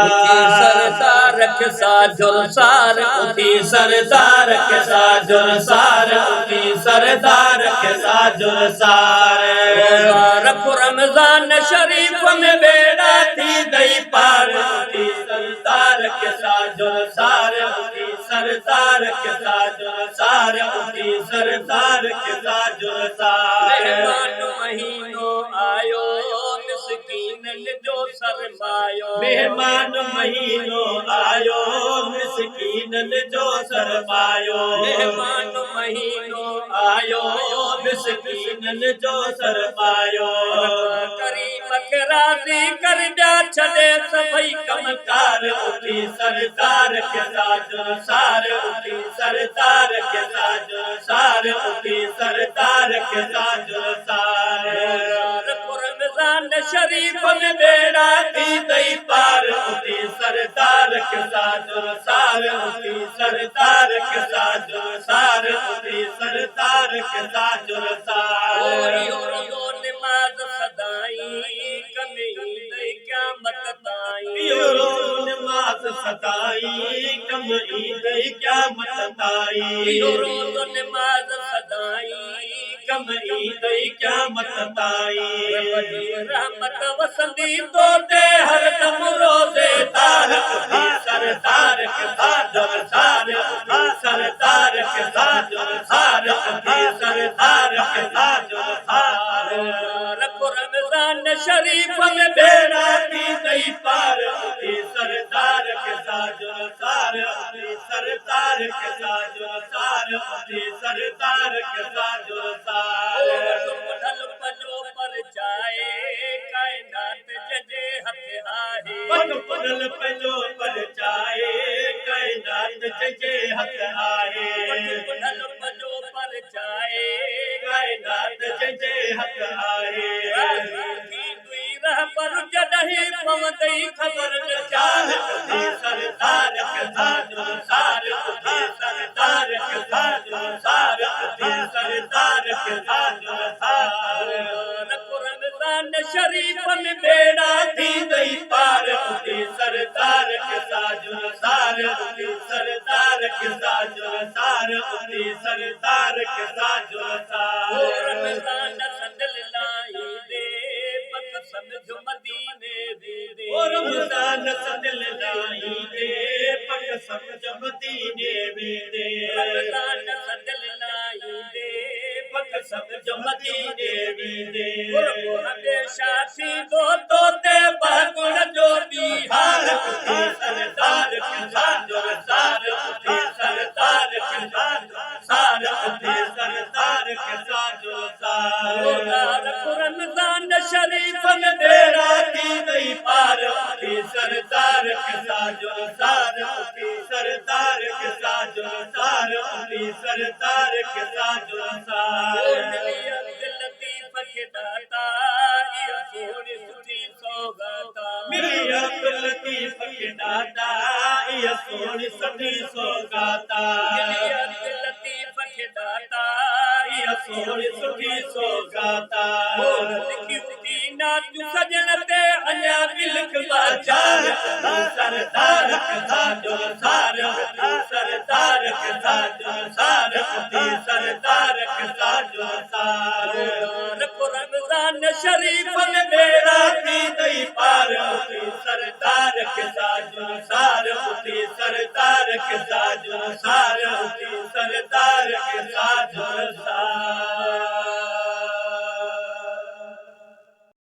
सरदार के साजुल सार उठी सरदार के साजुल सार उठी सरदार के साजुल सार रखो रमजान शरीफ में बेड़ा थी दई पार उठी सरदार के साजुल सार उठी सरदार के साजुल सार उठी सरदार के साजुल सार मेहमान महीनो आयो मिस्कीन जो सरमायो मेहमान महीनो आयो मिस्कीन जो सरमायो मेहमान महीनो आयो मिस्कीन जो सरमायो करीम के राज़ी कर दिया छॾे सभई कमकार उठी सरदार के साजुल सार उठी सरदार के साजुल सार उठी सरदार के साजुल सार रमजान शरीफ में बेड़ा थी दई पार उठी सरदार के साजुल सार उठी सरदार के साजुल सार उठी सरदार के साजुल सार नमाज सदाई कमी दई क़यामत ताईं नमाज सदाई कमी दई क़यामत ताईं रोज़ नमाज सदाई कमी दई क़यामत ताईं रहमत वसंदी तो दे हर दम रोज़े तार उठी सरदार के साजुल सार उठी सरदार के साजुल सार उठी सरदार के साजुल सार रखो रमजान शरीफ में बेड़ा थी दई पार उठी सरदार के साजुल सार उठी सरदार के साजुल सार उठी सरदार के साजुल सार ढल पजो पर जाए कायनात जजे हथ आहे ढल पजो पर जाए कायनात जजे हथ आहे ढल पजो पर जाए कायनात जजे हथ आहे पर जॾहिं पवंदई ख़बर चार उठी सरदार के साजुल सार उठी सरदार के साजुल सार उठी सरदार के साजुल सार रखो रमजान शरीफ में बेड़ा थी दई पार उठी सरदार के साजुल सार उठी सरदार के साजुल सार उठी सरदार के साजुल सार रमजान सदल लाई दे पक समझो मदीने दे रमजान सदल लाई दे पक समझो मदीने दे रमजान सदल लाई दे पक समझो मदीने दे हमेशा सी दो ते बागुण जो बिहार उठी सरदार के साजुल सार उठी सरदार के साजुल सार उठी सरदार के साजुल सार रमजान शरीफ में बेड़ा थी दई पार उठी सरदार के साजुल सार उठी सरदार के साजुल सार उठी सरदार के साजुल सार लतीफ के दाता ये सोहणी सुठी सौगाता मिली अब्दुल लतीफ के दाता ये सोहणी सुठी सौगाता मिली अब्दुल लतीफ के दाता ये सोहणी सुठी सौगाता लिखी थी ना तू सजन ते अञा बिलख बाजार सरदार के साजुल सार सरदार के साजुल सार सरदार के साजुल सार रमजान शरीफ में